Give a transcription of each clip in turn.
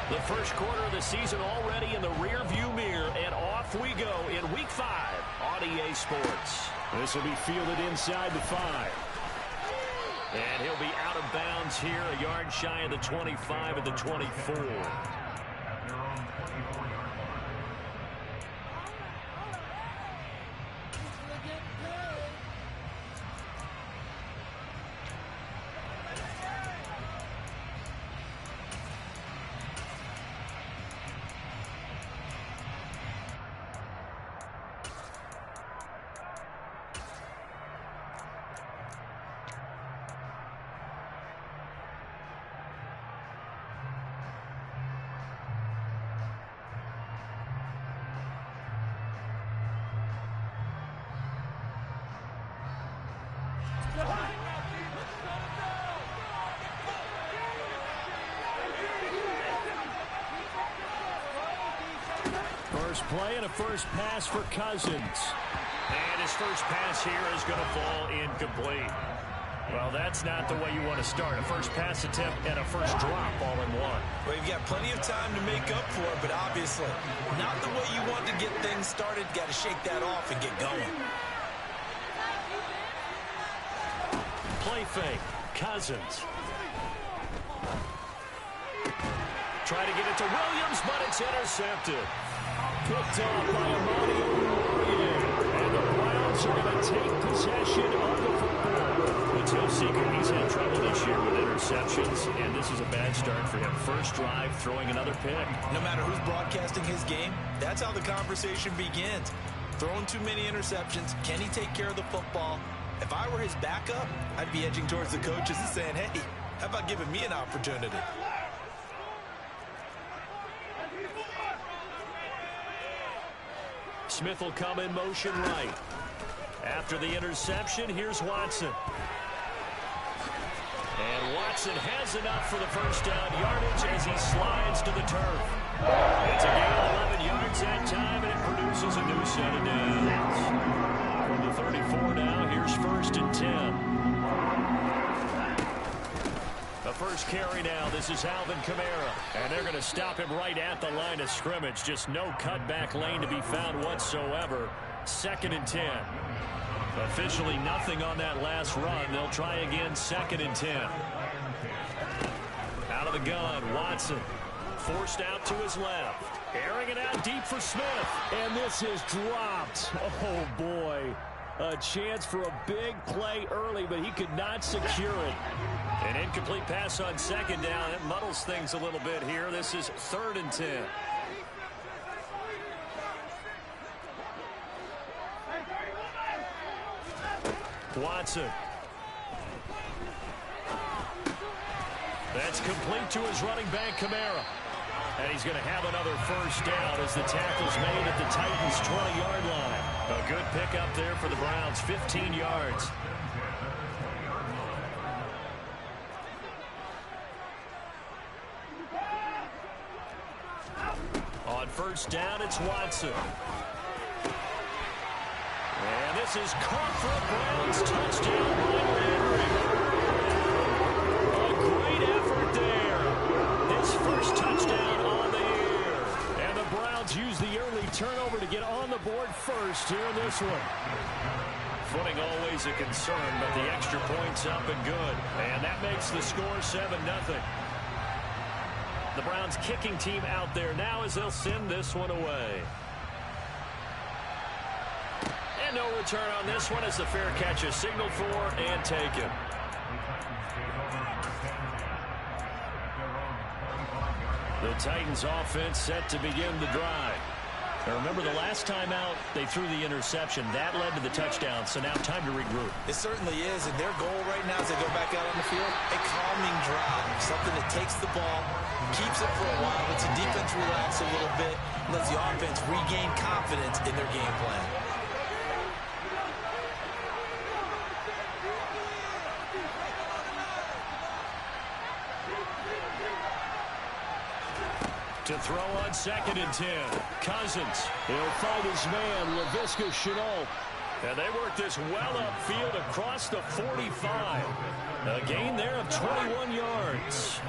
The first quarter of the season already in the rear-view mirror, and off we go in Week 5 on EA Sports. This will be fielded inside the 5. And he'll be out of bounds here, a yard shy of the 25 and the 24. First play and a first pass for Cousins. And his first pass here is going to fall incomplete. Well, that's not the way you want to start. A first pass attempt and a first drop all in one. Well, you've got plenty of time to make up for it, but obviously not the way you want to get things started. Got to shake that off and get going. Play fake. Cousins. Try to get it to Williams, but it's intercepted. Picked off by Amani Oruwariye. And the Browns are going to take possession of the football. The toe seeker, he's had trouble this year with interceptions, and this is a bad start for him. First drive, throwing another pick. No matter who's broadcasting his game, that's how the conversation begins. Throwing too many interceptions, can he take care of the football? If I were his backup, I'd be edging towards the coaches and saying, hey, how about giving me an opportunity? Smith will come in motion right. After the interception, here's Watson. And Watson has enough for the first down yardage as he slides to the turf. It's a gain of 11 yards that time, and it produces a new set of downs. From the 34 now, here's first and 10. The first carry now, this is Alvin Kamara. And they're going to stop him right at the line of scrimmage. Just no cutback lane to be found whatsoever. Second and 10. Officially nothing on that last run. They'll try again, second and 10. Out of the gun, Watson. Forced out to his left. Airing it out deep for Smith. And this is dropped. Oh, boy. A chance for a big play early, but he could not secure it. An incomplete pass on second down. It muddles things a little bit here. This is third and 10. Watson. That's complete to his running back, Kamara. And he's going to have another first down as the tackle's made at the Titans' 20-yard line. A good pickup there for the Browns, 15 yards. On first down, it's Watson. And this is caught for a Browns touchdown by Landry. A great effort there. His first touchdown on the year. And the Browns use the early turnover to get on the board first here in this one. Footing always a concern, but the extra point's up and good. And that makes the score 7-0. The Browns kicking team out there now as they'll send this one away. And no return on this one as the fair catch is signaled for and taken. The Titans offense set to begin the drive. Now remember, the last time out, they threw the interception. That led to the touchdown, so now time to regroup. It certainly is, and their goal right now as they go back out on the field, a calming drive, something that takes the ball, keeps it for a while, lets the defense relax a little bit, lets the offense regain confidence in their game plan. To throw on second and 10. Cousins. He'll find his man, Laviska Shenault. And they work this well upfield across the 45. A gain there of 21 yards.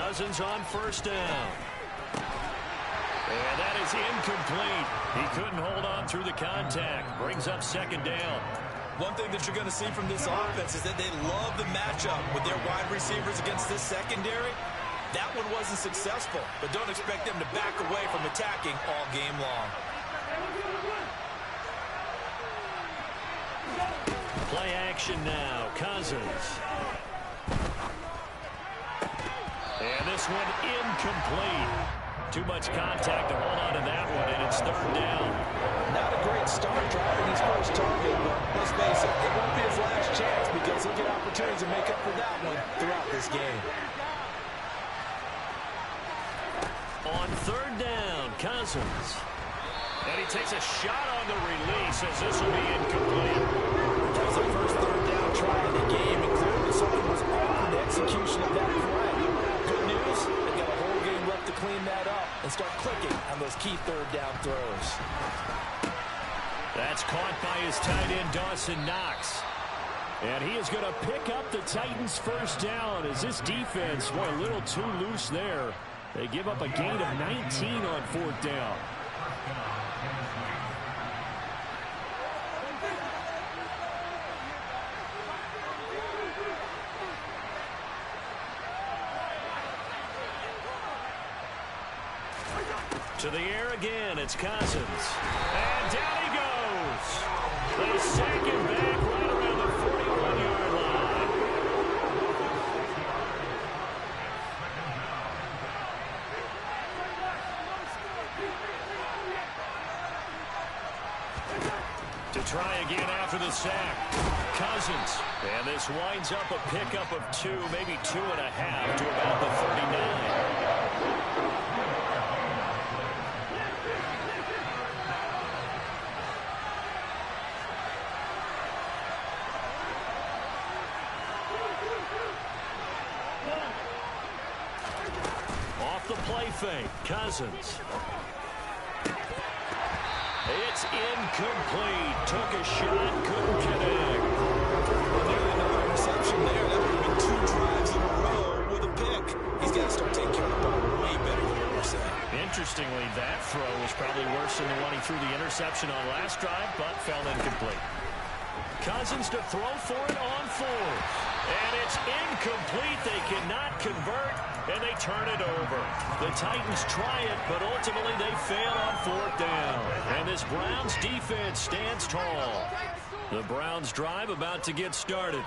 Cousins on first down. And that is incomplete. He couldn't hold on through the contact. Brings up second down. One thing that you're going to see from this offense is that they love the matchup with their wide receivers against this secondary. That one wasn't successful, but don't expect them to back away from attacking all game long. Play action now. Cousins. And this one incomplete. Too much contact to hold on to that one, and it's third down. Not a great start driving his first target, but let's face it, it won't be his last chance because he'll get opportunities to make up for that one throughout this game. On third down, Cousins. And he takes a shot on the release as this will be incomplete. That was the first third down try in the game, and clearly something was off in the execution of that play. Good news, they've got a whole game left to clean that up and start clicking on those key third down throws. That's caught by his tight end, Dawson Knox. And he is going to pick up the Titans' first down as this defense, boy, a little too loose there. They give up a gain of 19 on fourth down. To the air again, it's Cousins. And down he goes. They sack him back right around the 41-yard line. To try again after the sack. Cousins. And this winds up a pickup of 2, maybe 2.5 to about the 39. The play fake. Cousins. It's incomplete. Took a shot, couldn't connect. Nearly another interception there. That would have been 2 drives in a row with a pick. He's got to start taking care of the ball way better than what we're saying. Interestingly, that throw was probably worse than the one he threw the interception on last drive, but fell incomplete. Cousins to throw for it on 4th. And it's incomplete. They cannot convert, and they turn it over. The Titans try it, but ultimately they fail on 4th down. And this Browns defense stands tall. The Browns drive about to get started.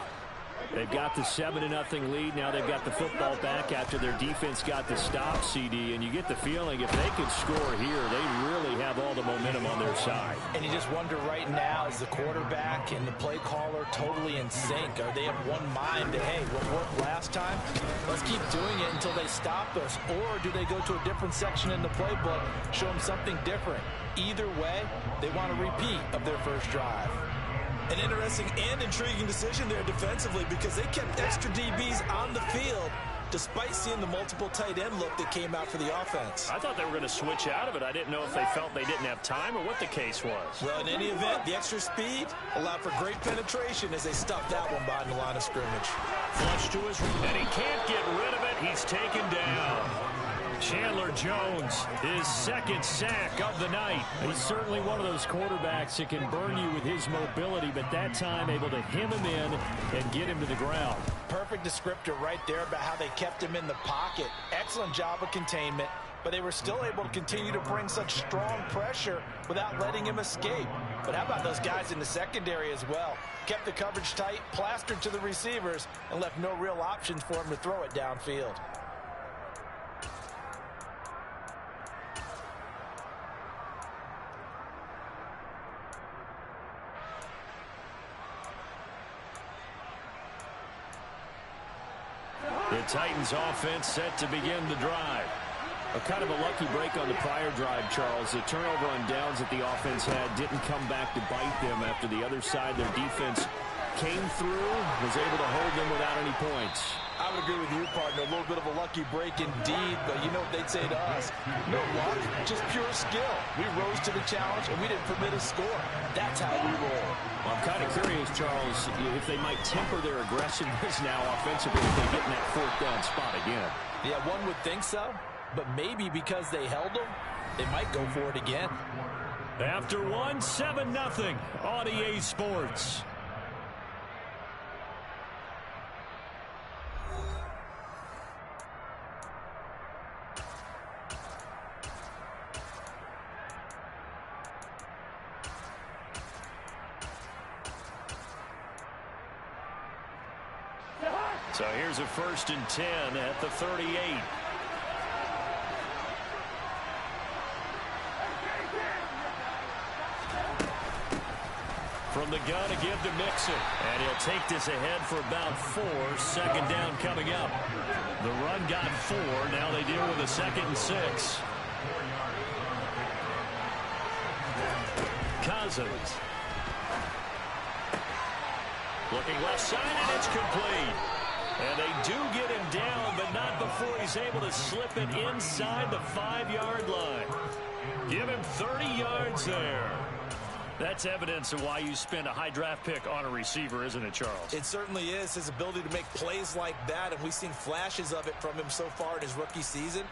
They've got the 7-0 lead. Now they've got the football back after their defense got the stop, CD. And you get the feeling if they could score here, they really have all the momentum on their side. And you just wonder right now, is the quarterback and the play caller totally in sync? Are they of one mind that, hey, what worked last time? Let's keep doing it until they stop us. Or do they go to a different section in the playbook, show them something different? Either way, they want a repeat of their first drive. An interesting and intriguing decision there defensively because they kept extra DBs on the field despite seeing the multiple tight end look that came out for the offense. I thought they were going to switch out of it. I didn't know if they felt they didn't have time or what the case was. Well, in any event, the extra speed allowed for great penetration as they stuffed that one behind the line of scrimmage. Flush to his right, and he can't get rid of it. He's taken down. Chandler Jones, his 2nd sack of the night. He's certainly one of those quarterbacks that can burn you with his mobility, but that time able to hem him in and get him to the ground. Perfect descriptor right there about how they kept him in the pocket. Excellent job of containment, but they were still able to continue to bring such strong pressure without letting him escape. But how about those guys in the secondary as well? Kept the coverage tight, plastered to the receivers, and left no real options for him to throw it downfield. The Titans offense set to begin the drive. A kind of a lucky break on the prior drive, Charles. The turnover on downs that the offense had didn't come back to bite them after the other side. Their defense came through, was able to hold them without any points. I would agree with you, partner. A little bit of a lucky break indeed, but you know what they'd say to us? No luck, just pure skill. We rose to the challenge, and we didn't permit a score. That's how we roll. On kind of curious, Charles, if they might temper their aggressiveness now offensively if they get in that fourth down spot again. Yeah, one would think so, but maybe because they held them, they might go for it again. After one, 7-0 on EA Sports. So here's a 1st and 10 at the 38. From the gun to give to Mixon. And he'll take this ahead for about 4. 2nd down coming up. The run got 4. Now they deal with a 2nd and 6. Cousins. Looking left side, and it's complete. And they do get him down, but not before he's able to slip it inside the 5-yard line. Give him 30 yards there. That's evidence of why you spend a high draft pick on a receiver, isn't it, Charles? It certainly is. His ability to make plays like that, and we've seen flashes of it from him so far in his rookie season.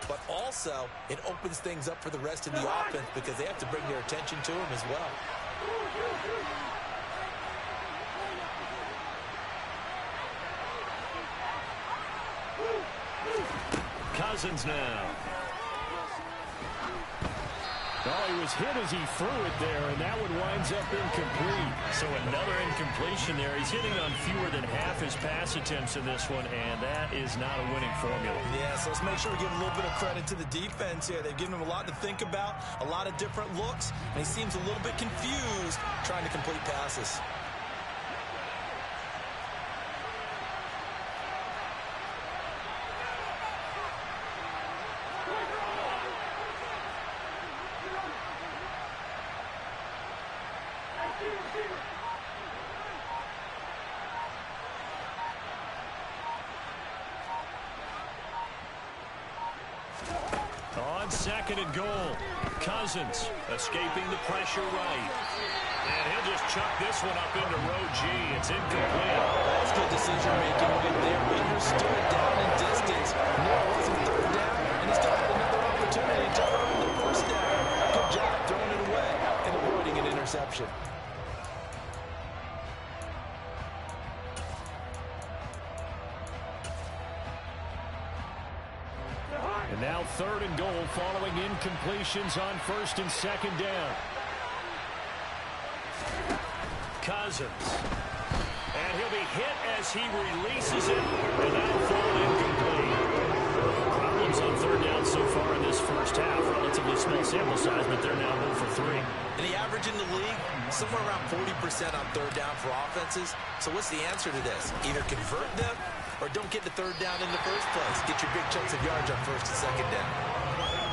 But also, it opens things up for the rest of the offense because they have to bring their attention to him as well. Cousins now. Oh, he was hit as he threw it there, and that one winds up incomplete. So another incompletion there. He's hitting on fewer than half his pass attempts in this one, and that is not a winning formula. Yeah, so let's make sure we give a little bit of credit to the defense here. They've given him a lot to think about, a lot of different looks, and he seems a little bit confused trying to complete passes. On 2nd and goal, Cousins escaping the pressure right. And he'll just chuck this one up into row G. It's incomplete. That's good decision-making right there. Understood down and distance. Knew it wasn't 3rd down, and he still had another opportunity to earn the 1st down. Good job throwing it away and avoiding an interception. And now 3rd and goal following incompletions on 1st and 2nd down. Cousins. And he'll be hit as he releases it. And that'll fall incomplete. Problems on 3rd down so far in this first half. Relatively small sample size, but they're now 0 for 3. And the average in the league, somewhere around 40% on 3rd down for offenses. So what's the answer to this? Either convert them or don't get the 3rd down in the first place. Get your big chunks of yards on 1st and 2nd down.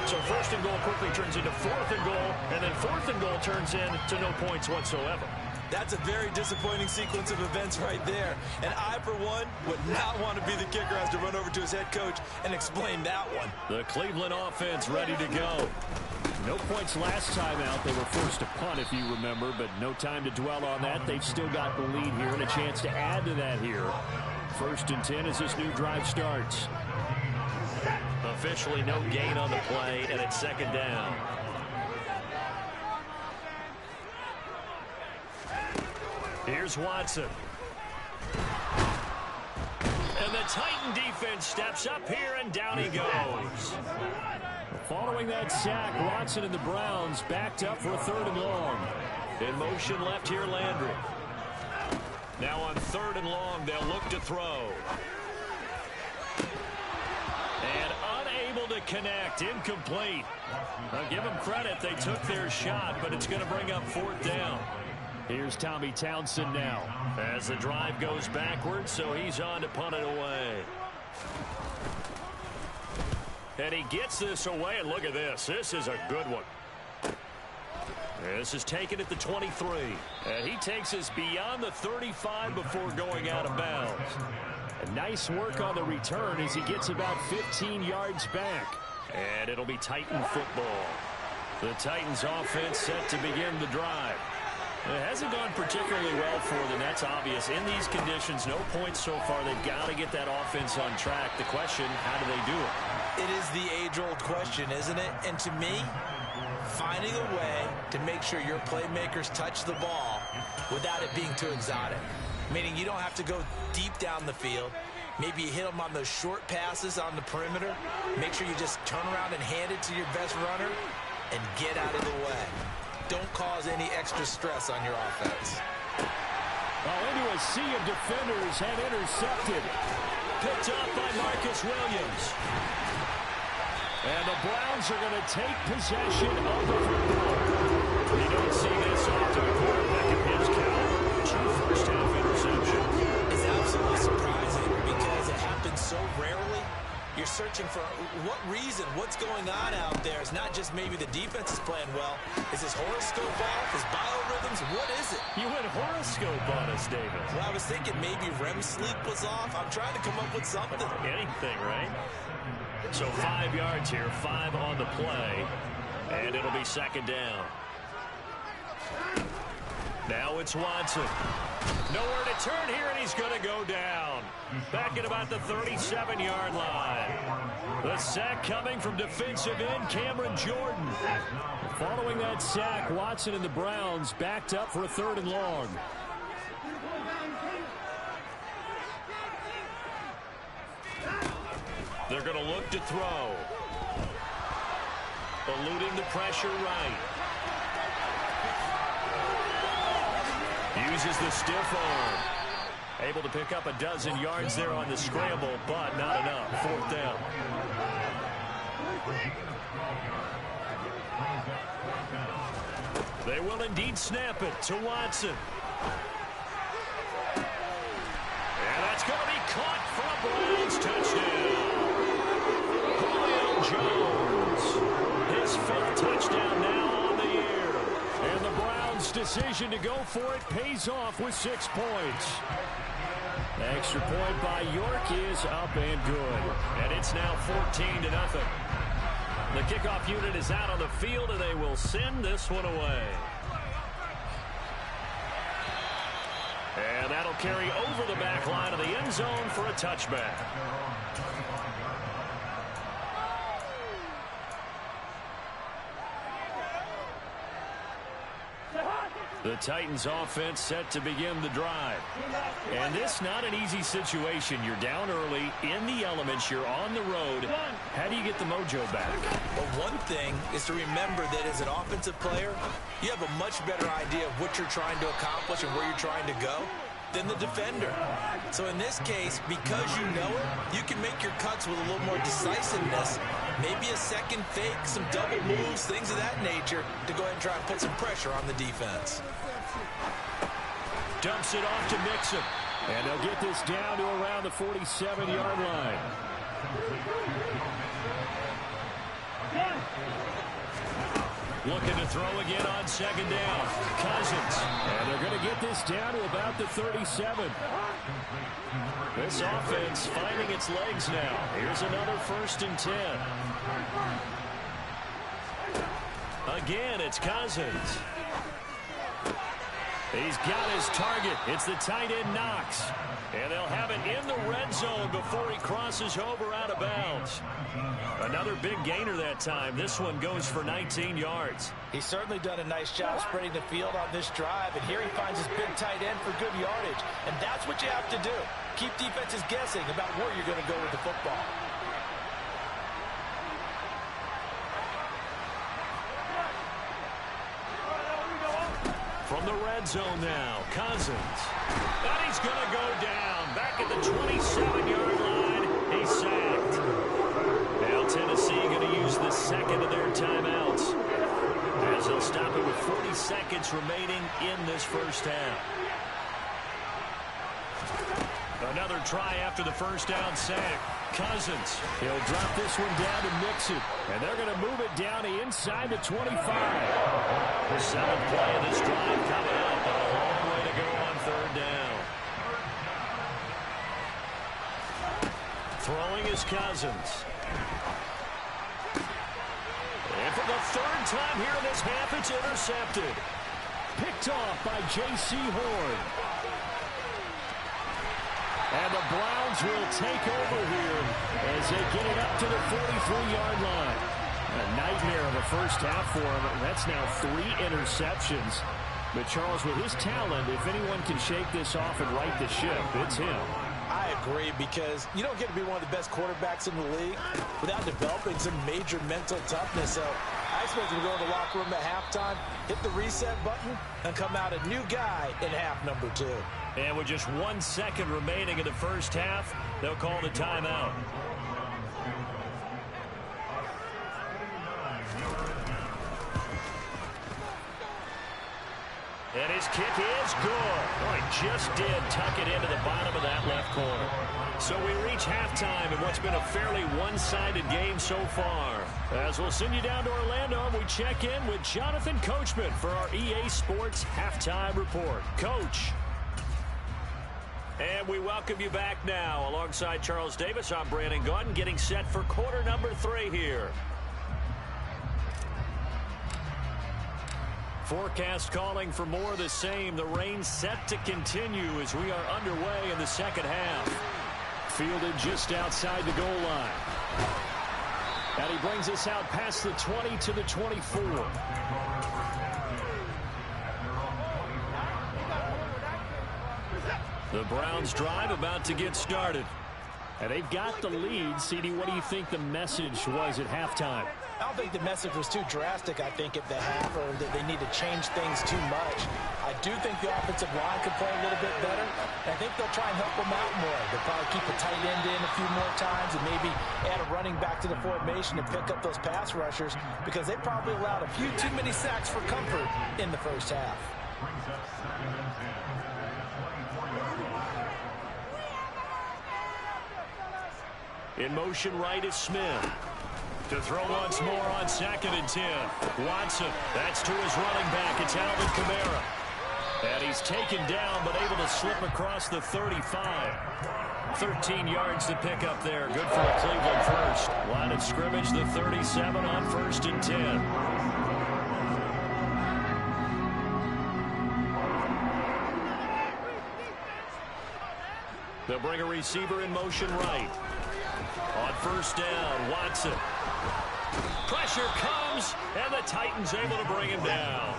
So 1st and goal quickly turns into 4th and goal, and then 4th and goal turns into no points whatsoever. That's a very disappointing sequence of events right there. And I, for one, would not want to be the kicker as to run over to his head coach and explain that one. The Cleveland offense ready to go. No points last time out. They were forced to punt, if you remember, but no time to dwell on that. They've still got the lead here and a chance to add to that here. 1st and 10 as this new drive starts. Officially no gain on the play, and it's 2nd down. Here's Watson. And the Titan defense steps up here, and down he goes. Following that sack, Watson and the Browns backed up for a 3rd and long. In motion left here, Landry. Now on 3rd and long, they'll look to throw. And unable to connect, incomplete. I'll give them credit, they took their shot, but it's going to bring up 4th down. Here's Tommy Townsend now as the drive goes backwards, so he's on to punt it away. And he gets this away, and look at this. This is a good one. This is taken at the 23. And he takes us beyond the 35 before going out of bounds. And nice work on the return as he gets about 15 yards back. And it'll be Titan football. The Titans offense set to begin the drive. It hasn't gone particularly well for them. That's obvious. In these conditions, no points so far. They've got to get that offense on track. The question, how do they do it? It is the age-old question, isn't it? And to me, finding a way to make sure your playmakers touch the ball without it being too exotic. Meaning you don't have to go deep down the field. Maybe you hit them on those short passes on the perimeter. Make sure you just turn around and hand it to your best runner and get out of the way. Don't cause any extra stress on your offense. Into a sea of defenders and intercepted. Picked up by Marcus Williams. And the Browns are going to take possession of the football. You don't see this often. A quarterback of his caliber. 2 first-half interceptions. It's absolutely surprising because it happens so rarely. You're searching for what reason, what's going on out there. It's not just maybe the defense is playing well. Is his horoscope off? His biorhythms? What is it? You went horoscope on us, David. Well, I was thinking maybe REM sleep was off. I'm trying to come up with something. Anything, right? So 5 yards here, 5 on the play, and it'll be second down. Now it's Watson. Nowhere to turn here, and he's going to go down. Back at about the 37-yard line. The sack coming from defensive end Cameron Jordan. Following that sack, Watson and the Browns backed up for a 3rd and long. They're going to look to throw. Eluding the pressure right. Uses the stiff arm. Able to pick up a dozen yards there on the scramble, but not enough. 4th down. They will indeed snap it to Watson. And that's going to be caught for a Browns touchdown. Julio Jones. His 5th touchdown now on the year. And the Browns' decision to go for it pays off with 6 points. The extra point by York is up and good. And it's now 14-0. The kickoff unit is out on the field, and they will send this one away. And that'll carry over the back line of the end zone for a touchback. The Titans offense set to begin the drive. And this not an easy situation. You're down early, in the elements, you're on the road. How do you get the mojo back? Well, one thing is to remember that as an offensive player, you have a much better idea of what you're trying to accomplish and where you're trying to go than the defender. So in this case, because you know it, you can make your cuts with a little more decisiveness, maybe a second fake, some double moves, things of that nature, to go ahead and try and put some pressure on the defense. Dumps it off to Mixon. And they'll get this down to around the 47-yard line. Looking to throw again on second down. Cousins. And they're going to get this down to about the 37. This offense finding its legs now. Here's another 1st and 10. Again, it's Cousins. He's got his target. It's the tight end Knox. And they'll have it in the red zone before he crosses over out of bounds. Another big gainer that time. This one goes for 19 yards. He's certainly done a nice job spreading the field on this drive, and here he finds his big tight end for good yardage. And that's what you have to do. Keep defenses guessing about where you're going to go with the football. From the red zone now, Cousins. And he's going to go down. Back at the 27-yard line. He's sacked. Now Tennessee going to use the second of their timeouts, as they'll stop it with 40 seconds remaining in this first half. Another try after the first down sack. Cousins. He'll drop this one down to Mixon. And they're going to move it down to inside the 25. The 7th play of this drive coming up. A long way to go on 3rd down. Throwing is Cousins. And for the 3rd time here in this half, it's intercepted. Picked picked off by J.C. Horn. And the Browns will take over here as they get it up to the 43-yard line. A nightmare of a first half for him. That's now 3 interceptions. But, Charles, with his talent, if anyone can shake this off and right the ship, it's him. I agree, because you don't get to be one of the best quarterbacks in the league without developing some major mental toughness. So I expect him to go in the locker room at halftime, hit the reset button, and come out a new guy in half number 2. And with just 1 second remaining in the first half, they'll call the timeout. And his kick is good. Oh, he just did tuck it into the bottom of that left corner. So we reach halftime in what's been a fairly one-sided game so far. As we'll send you down to Orlando, we check in with Jonathan Coachman for our EA Sports Halftime Report. Coach. And we welcome you back now. Alongside Charles Davis, I'm Brandon Gaudin, getting set for quarter number 3 here. Forecast calling for more of the same. The rain set to continue as we are underway in the second half. Fielded just outside the goal line. And he brings us out past the 20 to the 24. The Browns drive about to get started. And they've got the lead. CD, what do you think the message was at halftime? I don't think the message was too drastic, I think, at the half, or that they need to change things too much. I do think the offensive line could play a little bit better. And I think they'll try and help them out more. They'll probably keep a tight end in a few more times and maybe add a running back to the formation to pick up those pass rushers, because they probably allowed a few too many sacks for comfort in the first half. In motion right is Smith. To throw once more on 2nd and 10. Watson, that's to his running back. It's Alvin Kamara. And he's taken down, but able to slip across the 35. 13 yards to pick up there. Good for a Cleveland first. Line of scrimmage, the 37 on 1st and 10. They'll bring a receiver in motion right. On 1st down, Watson. Pressure comes, and the Titans able to bring him down.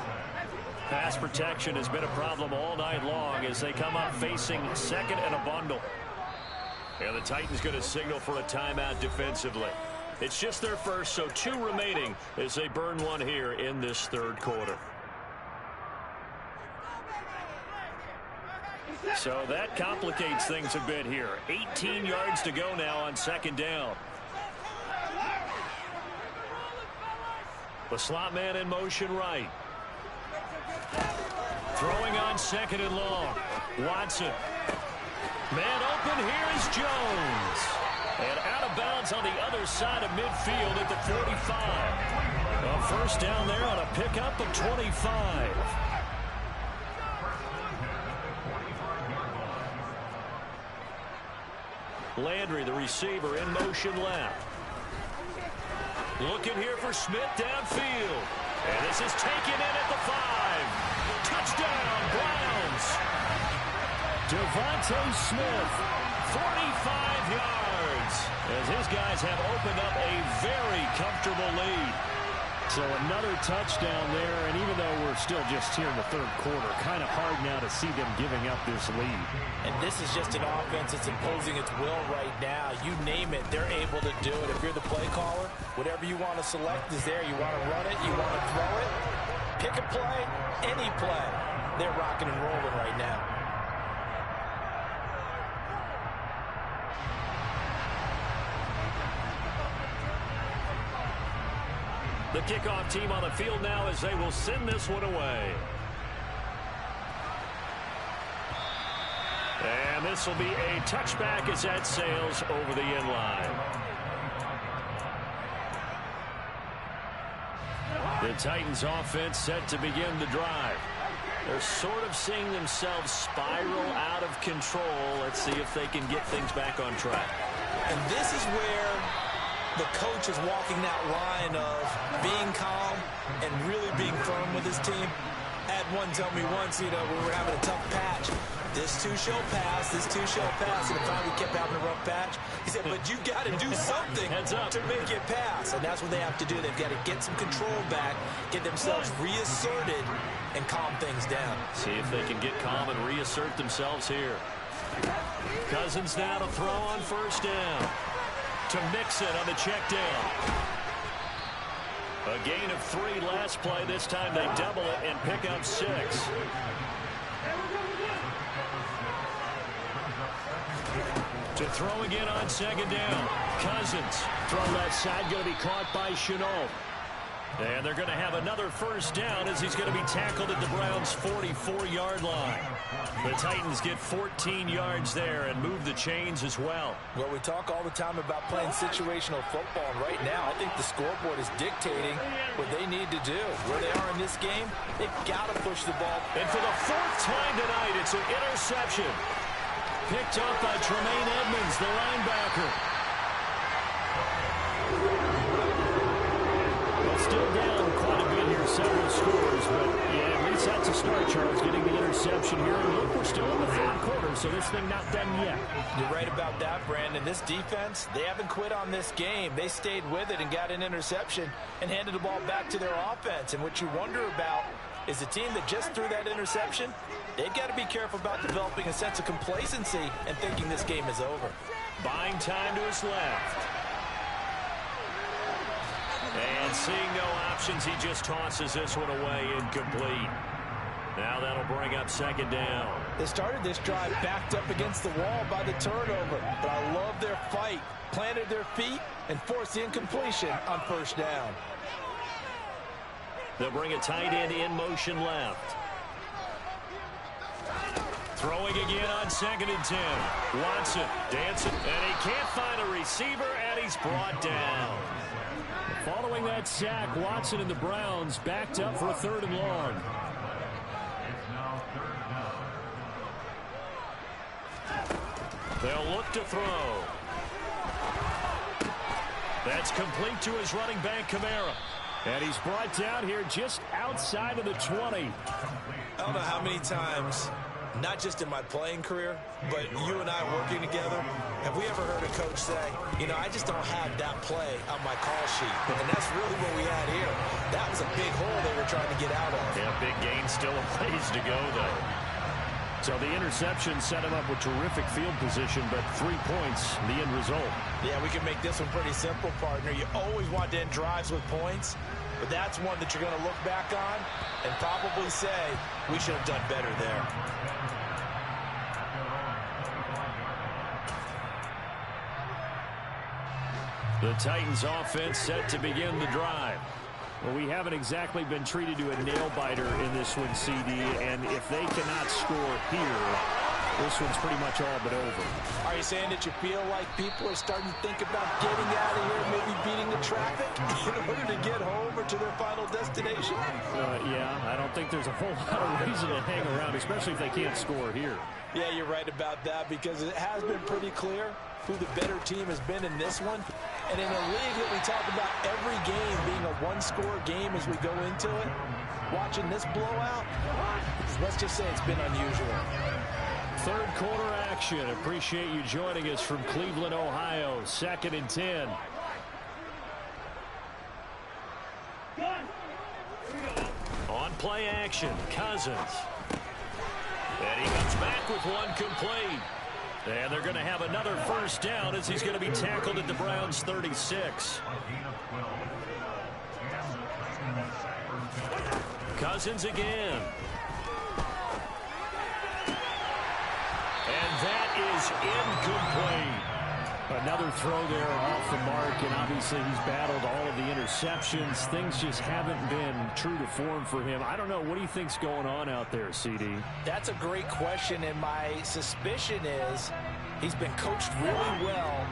Pass protection has been a problem all night long as they come up facing 2nd and a bundle. And the Titans going to signal for a timeout defensively. It's just their first, so 2 remaining as they burn one here in this 3rd quarter. So that complicates things a bit here. 18 yards to go now on 2nd down. The slot man in motion right. Throwing on 2nd and long. Watson. Man open, here is Jones. And out of bounds on the other side of midfield at the 45. A 1st down there on a pickup of 25. Landry, the receiver, in motion left. Looking here for Smith downfield. And this is taken in at the 5. Touchdown, Browns. Devontae Smith, 45 yards. As his guys have opened up a very comfortable lead. So another touchdown there, and even though we're still just here in the 3rd quarter, kind of hard now to see them giving up this lead. And this is just an offense that's imposing its will right now. You name it, they're able to do it. If you're the play caller, whatever you want to select is there. You want to run it, you want to throw it, pick a play, any play. They're rocking and rolling right now. The kickoff team on the field now as they will send this one away. And this will be a touchback as that sails over the end line. The Titans offense set to begin the drive. They're sort of seeing themselves spiral out of control. Let's see if they can get things back on track. And this is where the coach is walking that line of being calm and really being firm with his team. had one tell me once, we were having a tough patch. This too shall pass, this too shall pass. And finally we kept having a rough patch. He said, but you got to do something to make it pass. And that's what they have to do. They've got to get some control back, get themselves reasserted, and calm things down. See if they can get calm and reassert themselves here. Cousins now to throw on first down. To Mixon on the check down. A gain of 3 last play. This time they double it and pick up 6. To throw again on second down. Cousins. Throw left side going to be caught by Shenault. And they're going to have another first down as he's going to be tackled at the Browns' 44-yard line. The Titans get 14 yards there and move the chains as well. Well, we talk all the time about playing situational football, and right now I think the scoreboard is dictating what they need to do. Where they are in this game, they've got to push the ball. And for the 4th time tonight, it's an interception. Picked up by Tremaine Edmonds, the linebacker. Still down quite a bit here, several scores, but yeah, at least that's a start, Charles, getting the interception here. And look, we're still in the 3rd quarter, so this thing not done yet. You're right about that, Brandon. This defense, they haven't quit on this game. They stayed with it and got an interception and handed the ball back to their offense. And what you wonder about is a team that just threw that interception, they've got to be careful about developing a sense of complacency and thinking this game is over. Buying time to his left. And seeing no options, he just tosses this one away, incomplete. Now that'll bring up second down. They started this drive backed up against the wall by the turnover, but I love their fight. Planted their feet and forced the incompletion on first down. They'll bring a tight end in motion left. Throwing again on 2nd and 10. Watson dancing, and he can't find a receiver, and he's brought down. Following that sack, Watson and the Browns backed up for a 3rd and long. They'll look to throw. That's complete to his running back, Kamara. And he's brought down here just outside of the 20. I don't know how many times, not just in my playing career, but you and I working together, have we ever heard a coach say, I just don't have that play on my call sheet. And that's really what we had here. That was a big hole they were trying to get out of. Yeah, big gain, still a ways to go, though. So the interception set him up with terrific field position, but 3 points, the end result. Yeah, we can make this one pretty simple, partner. You always want to end drives with points, but that's one that you're going to look back on and probably say, we should have done better there. The Titans offense set to begin the drive. Well, we haven't exactly been treated to a nail-biter in this one, CD, and if they cannot score here, this one's pretty much all but over. Are you saying that you feel like people are starting to think about getting out of here, maybe beating the traffic in order to get home or to their final destination? Yeah, I don't think there's a whole lot of reason to hang around, especially if they can't score here. Yeah, you're right about that, because it has been pretty clear who the better team has been in this one. And in a league that we talk about every game being a one-score game as we go into it, watching this blowout, let's just say it's been unusual. 3rd quarter action. Appreciate you joining us from Cleveland, Ohio. 2nd and 10. On play action, Cousins. And he comes back with one complete. And they're going to have another first down as he's going to be tackled at the Browns' 36. Cousins again. And that is incomplete. Another throw there off the mark, and obviously he's battled all of the interceptions. Things just haven't been true to form for him. I don't know. What do you think's going on out there, CD? That's a great question, and my suspicion is he's been coached really well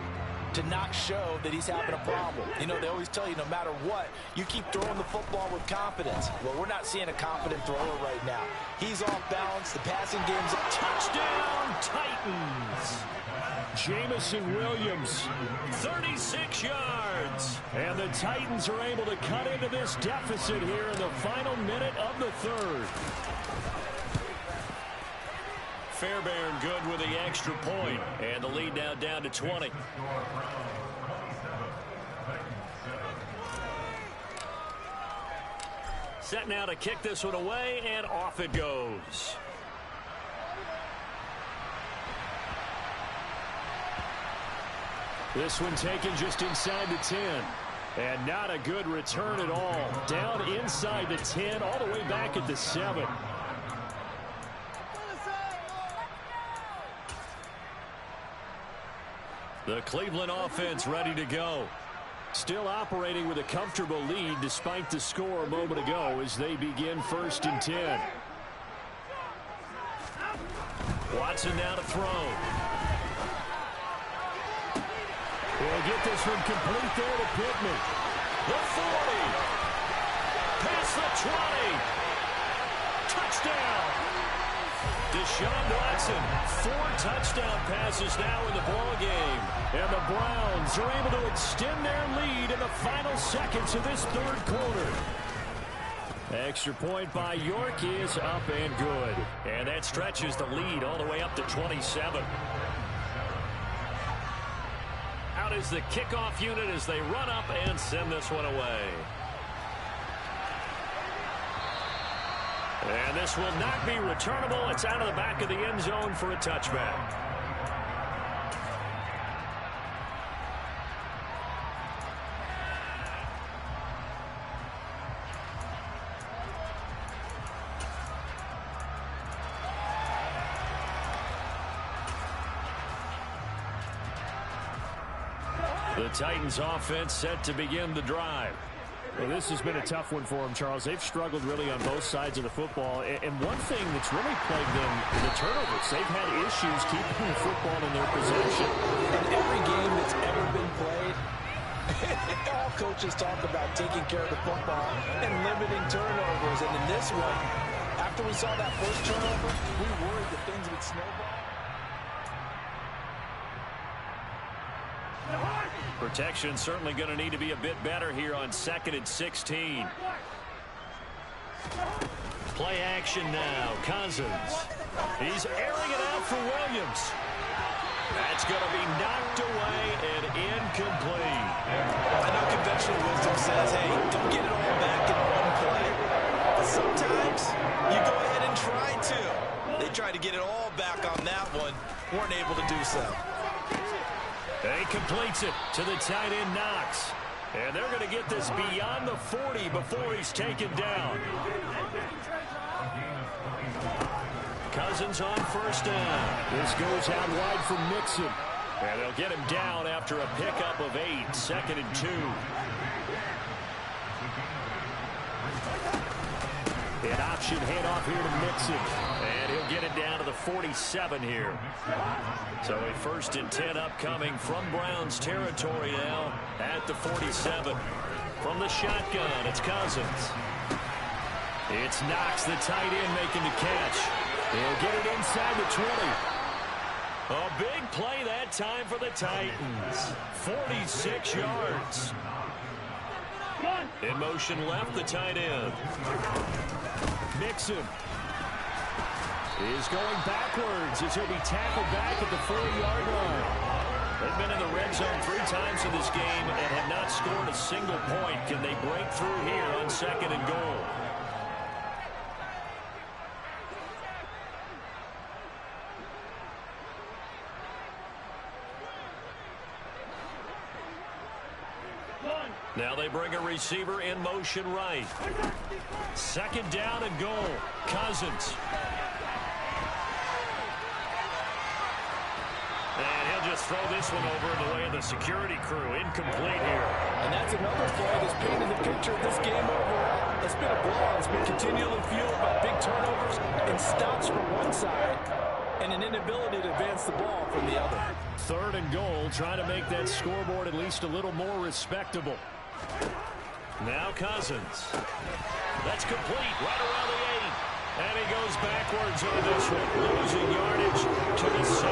to not show that he's having a problem. They always tell you no matter what, you keep throwing the football with confidence. Well, we're not seeing a confident thrower right now. He's off balance. The passing game's a touchdown, Titans. Jamison Williams. 36 yards. And the Titans are able to cut into this deficit here in the final minute of the third. Fairbairn good with the extra point. And the lead now down to 20. Set now to kick this one away, and off it goes. This one taken just inside the 10. And not a good return at all. Down inside the 10, all the way back at the 7. The Cleveland offense ready to go. Still operating with a comfortable lead despite the score a moment ago as they begin 1st and 10. Watson now to throw. He'll get this one complete there to Pittman. The 40. Past the 20. Touchdown. Deshaun Watson, 4 touchdown passes now in the ball game. And the Browns are able to extend their lead in the final seconds of this third quarter. Extra point by York is up and good. And that stretches the lead all the way up to 27. Out is the kickoff unit as they run up and send this one away. And this will not be returnable. It's out of the back of the end zone for a touchback. The Titans offense set to begin the drive. Well, this has been a tough one for them, Charles. They've struggled really on both sides of the football. And one thing that's really plagued them, the turnovers. They've had issues keeping the football in their possession. In every game that's ever been played, all coaches talk about taking care of the football and limiting turnovers. And in this one, after we saw that first turnover, we worried that things would snowball. Protection certainly going to need to be a bit better here on 2nd and 16. Play action now. Cousins. He's airing it out for Williams. That's going to be knocked away and incomplete. I know conventional wisdom says, hey, don't get it all back in one play. But sometimes you go ahead and try to. They tried to get it all back on that one. Weren't able to do so. He completes it to the tight end, Knox. And they're going to get this beyond the 40 before he's taken down. Cousins on first down. This goes out wide for Mixon. And they'll get him down after a pickup of 8, 2nd and 2. An option handoff here to Mixon. And he'll get it down to the 47 here. So a 1st and 10 upcoming from Browns territory now at the 47. From the shotgun, it's Cousins. It's Knox, the tight end, making the catch. He'll get it inside the 20. A big play that time for the Titans. 46 yards. In motion left, the tight end. Mixon is going backwards as he'll be tackled back at the 40-yard line. They've been in the red zone 3 times in this game and have not scored a single point. Can they break through here on 2nd and goal? Now they bring a receiver in motion right. 2nd down and goal. Cousins. And he'll just throw this one over the way of the security crew. Incomplete here. And that's another play that's painted the picture of this game overall. It's been a blowout. It's been continually fueled by big turnovers and stops from one side and an inability to advance the ball from the other. 3rd and goal, trying to make that scoreboard at least a little more respectable. Now Cousins. That's complete right around the 8. And he goes backwards on this one, losing yardage to the 7.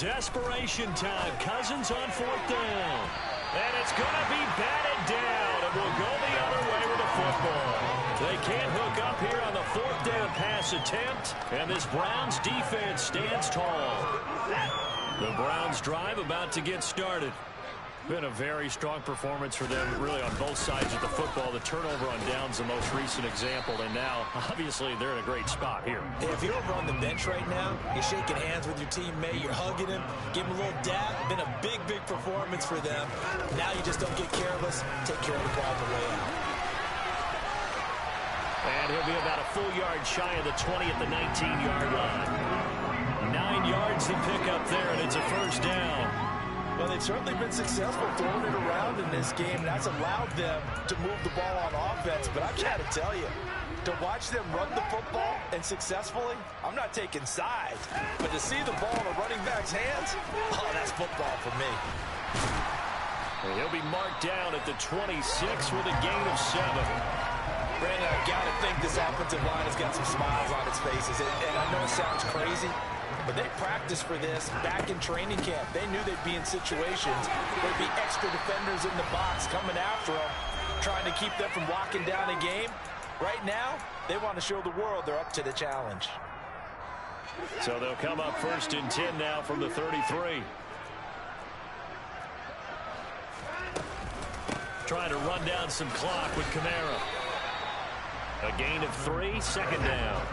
Desperation time. Cousins on 4th down. And it's going to be batted down. And will go the other way with the football. They can't hook up here on the 4th down pass attempt. And this Browns defense stands tall. The Browns drive about to get started. Been a very strong performance for them, really, on both sides of the football. The turnover on downs, the most recent example, and now, obviously, they're in a great spot here. If you're over on the bench right now, you're shaking hands with your teammate, you're hugging him, give him a little dab. Been a big, big performance for them. Now you just don't get careless. Take care of the ball on the way out. And he'll be about a full yard shy of the 20 at the 19-yard line. 9 yards to pick up there, and it's a first down. Well, they've certainly been successful throwing it around in this game. That's allowed them to move the ball on offense. But I've got to tell you, to watch them run the football and successfully, I'm not taking sides. But to see the ball in a running back's hands, oh, that's football for me. And he'll be marked down at the 26 with a gain of 7. Brandon, I've got to think this offensive line has got some smiles on its faces. And I know it sounds crazy, but they practiced for this back in training camp. They knew they'd be in situations where there'd be extra defenders in the box coming after them, trying to keep them from locking down a game. Right now, they want to show the world they're up to the challenge. So they'll come up 1st and 10 now from the 33. Trying to run down some clock with Kamara. A gain of 3, 2nd down.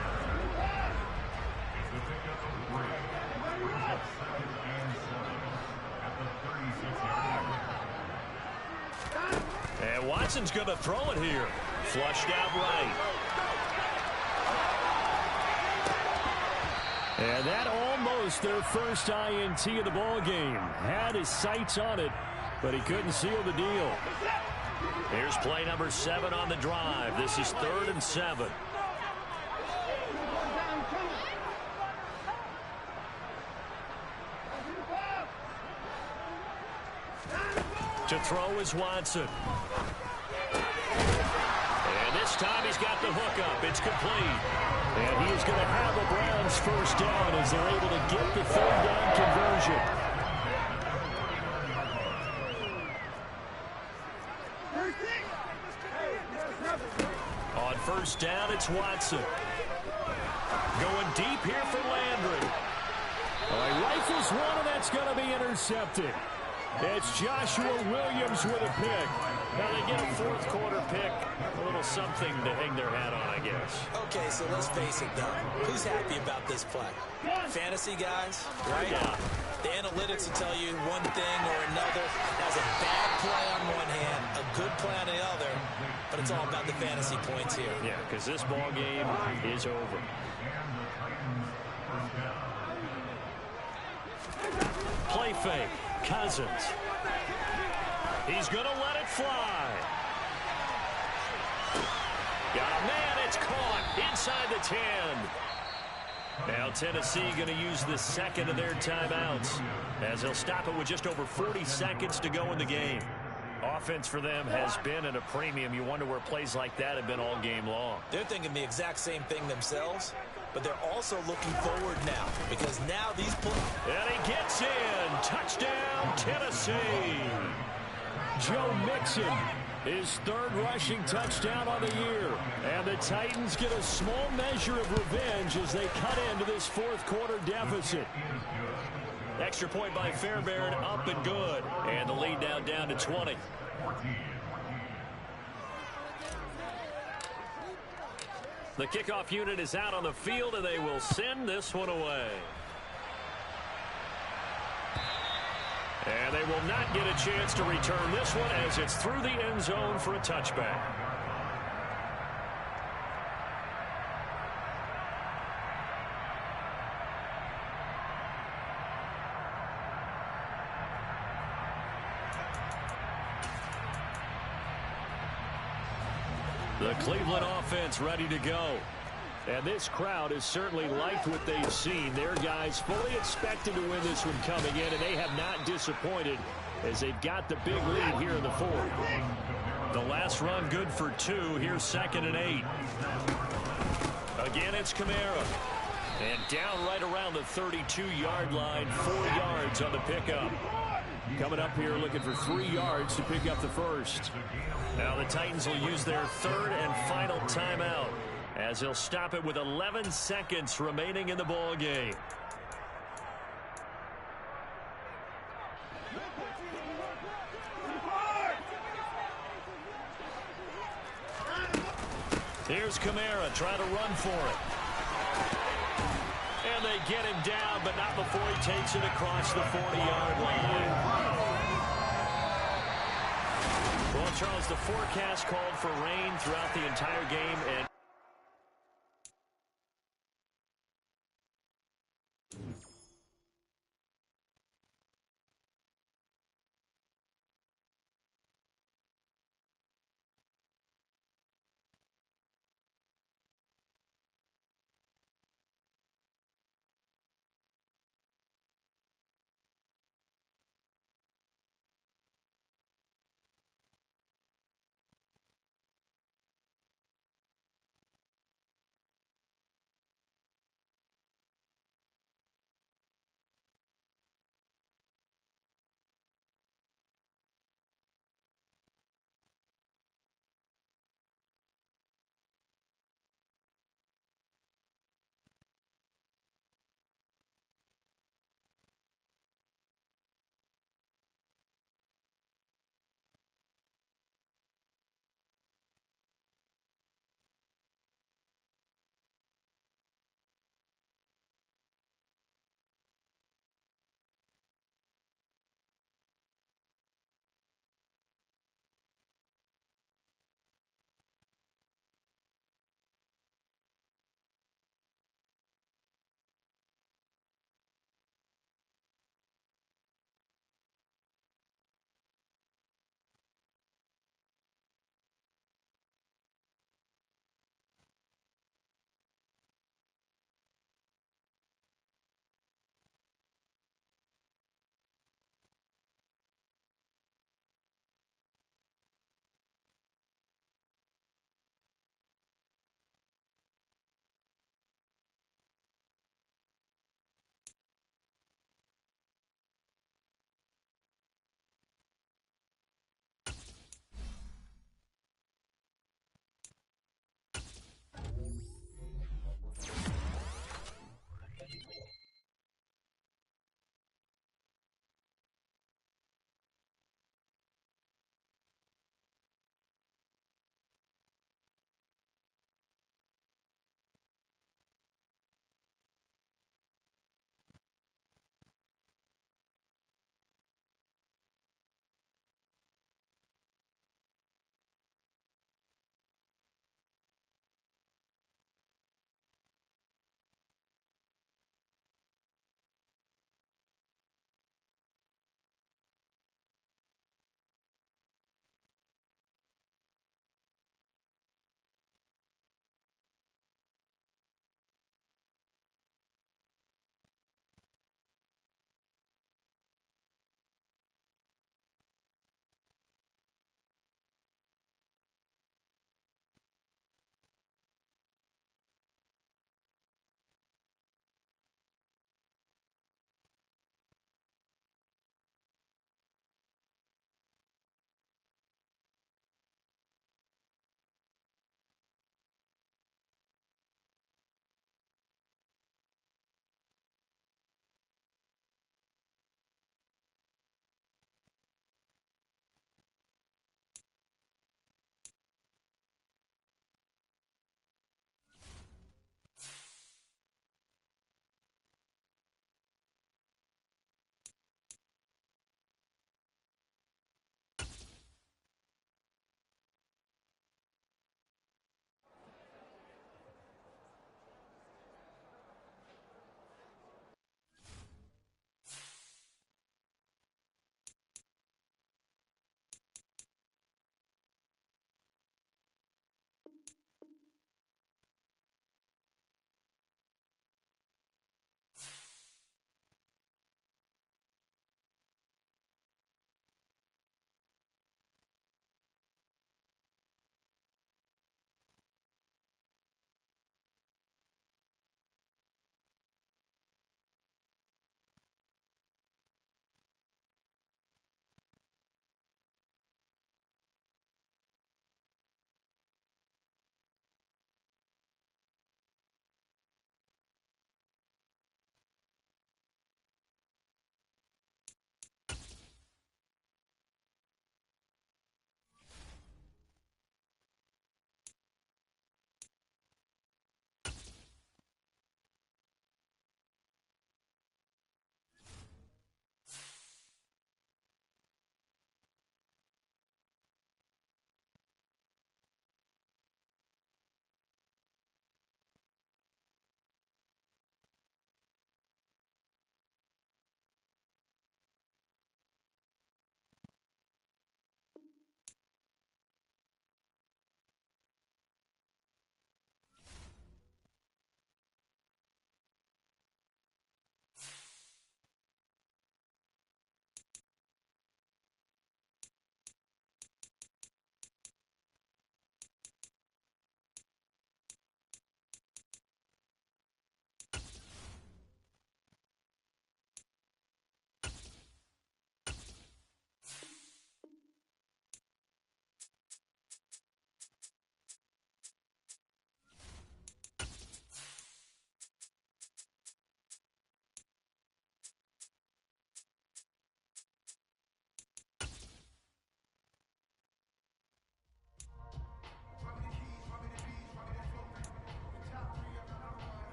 And Watson's going to throw it here. Flushed out right. And that almost their first INT of the ball game. Had his sights on it, but he couldn't seal the deal. Here's play number 7 on the drive. This is 3rd and 7. To throw is Watson. And this time he's got the hookup. It's complete. And he is going to have a Browns first down as they're able to get the 3rd down conversion. On 1st down, it's Watson. Going deep here for Landry. He rifles one, and that's going to be intercepted. It's Joshua Williams with a pick. Now they get a 4th quarter pick. A little something to hang their hat on, I guess. Okay, so let's face it, though. Who's happy about this play? Fantasy guys, right? Yeah. The analytics will tell you one thing or another. That's a bad play on one hand, a good play on the other, but it's all about the fantasy points here. Yeah, because this ball game is over. Play fake. Cousins. He's going to let it fly. Got a man. It's caught inside the 10. Now Tennessee going to use the 2nd of their timeouts as they'll stop it with just over 40 seconds to go in the game. Offense for them has been at a premium. You wonder where plays like that have been all game long. They're thinking the exact same thing themselves, but they're also looking forward now because now these plays. And he gets in. Touchdown, Tennessee. Joe Mixon, his 3rd rushing touchdown on the year. And the Titans get a small measure of revenge as they cut into this 4th quarter deficit. Extra point by Fairbairn, up and good. And the lead now down to 20. The kickoff unit is out on the field, and they will send this one away. And they will not get a chance to return this one as it's through the end zone for a touchback. The Cleveland offense ready to go. And this crowd has certainly liked what they've seen. Their guys fully expected to win this one coming in, and they have not disappointed as they've got the big lead here in the 4th. The last run good for 2. Here's 2nd and 8. Again, it's Kamara. And down right around the 32-yard line, 4 yards on the pickup. Coming up here looking for 3 yards to pick up the first. Now the Titans will use their third and final timeout as they'll stop it with 11 seconds remaining in the ball game. Here's Kamara trying to run for it. And they get him down, but not before he takes it across the 40-yard line. Well, Charles, the forecast called for rain throughout the entire game, and